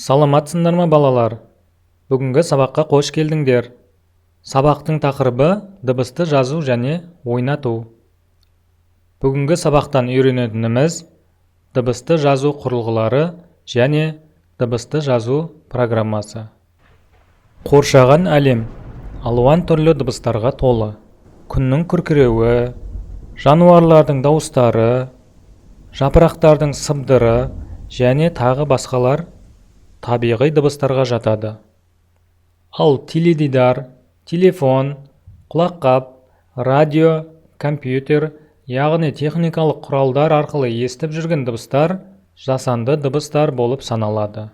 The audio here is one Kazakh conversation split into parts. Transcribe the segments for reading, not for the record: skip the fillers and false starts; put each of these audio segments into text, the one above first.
Саламатсыңдар ма балалар? Бүгінгі сабаққа қош келдіңдер. Сабақтың тақырыбы дыбысты жазу және ойнату. Бүгінгі сабақтан үйренетініміз дыбысты жазу құрылғылары және дыбысты жазу программасы. Қоршаған әлем алуан түрлі дыбыстарға толы. Күннің күркіреуі, жануарлардың дауыстары, жапырақтардың сыбдыры және тағы басқалар табиғи дыбыстарға жатады. Ал теледидар, телефон, құлаққап, радио, компьютер, яғни техникалық құралдар арқылы естіп жүрген дыбыстар жасанды дыбыстар болып саналады.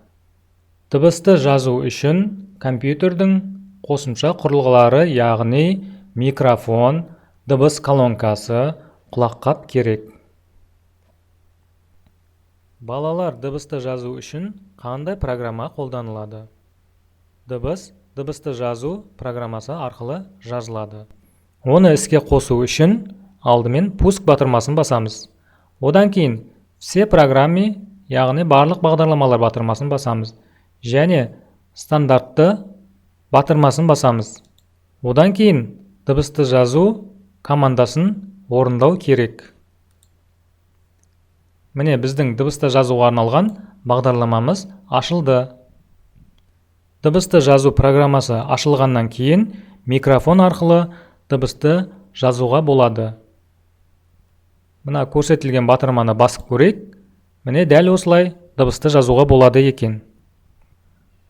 Дыбысты жазу үшін компьютердің қосымша құрылғылары, яғни микрофон, дыбыс колонкасы, құлаққап керек. Балалар, дыбысты жазу үшін қандай программа қолданылады? Дыбысты жазу программасы арқылы жазылады. Оны іске қосу үшін алдымен пуск батырмасын басамыз. Одан кейін все программы, яғни барлық бағдарламалар батырмасын басамыз. Және стандартты батырмасын басамыз. Одан кейін дыбысты жазу командасын орындау керек. Міне, біздің дыбысты жазуға арналған бағдарламамыз ашылды. Дыбысты жазу программасы ашылғаннан кейін микрофон арқылы дыбысты жазуға болады. Мына көрсетілген батырманы басып көрейік. Міне, дәл осылай дыбысты жазуға болады екен.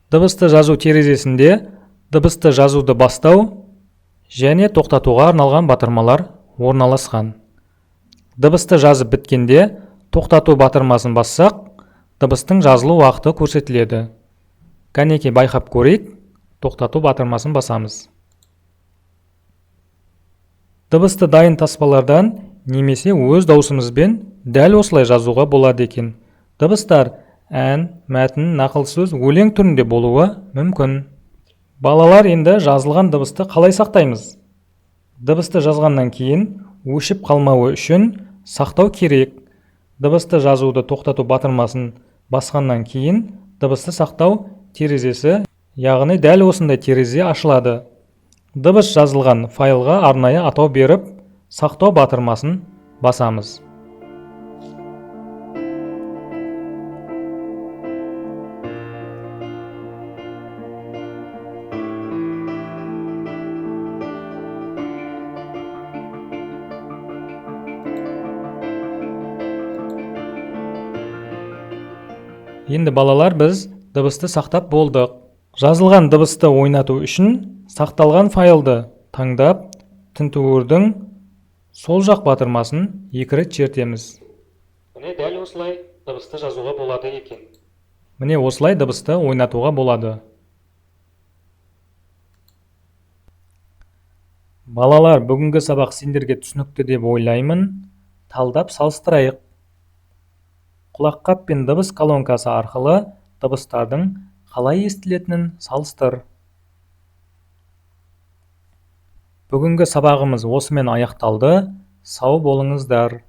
Дыбысты жазу терезесінде дыбысты жазуды бастау және тоқтатуға арналған батырмалар орналасқан. Дыбысты жазып біткенде тоқтату батырмасын бассақ, дыбыстың жазылу уақыты көрсетіледі. Кәнеке байқап көрейік, тоқтату батырмасын басамыз. Дыбысты дайын таспалардан немесе өз даусымызбен дәл осылай жазуға болады екен. Дыбыстар ән, мәтін, нақыл сөз, өлең түрінде болуы мүмкін. Балалар, енді жазылған дыбысты қалай сақтаймыз? Дыбысты жазғаннан кейін өшіп қалмауы үшін сақтау керек. Дыбысты жазуды тоқтату батырмасын басқаннан кейін дыбысты сақтау терезесі, яғни дәл осындай терезе ашылады. Дыбыс жазылған файлға арнайы атау беріп, сақтау батырмасын басамыз. Енді балалар, біз дыбысты сақтап болдық. Жазылған дыбысты ойнату үшін сақталған файлды таңдап, тінтуірдің сол жақ батырмасын екі рет чертеміз. Міне, дәл осылай дыбысты жазуға болады екен. Міне, осылай дыбысты ойнатуға болады. Балалар, бүгінгі сабақ сендерге түсінікті деп ойлаймын. Талдап салыстырайық. Құлаққап пен дыбыс колонкасы арқылы дыбыстардың қалай естілетінін салыстыр. Бүгінгі сабағымыз осымен аяқталды. Сау болыңыздар.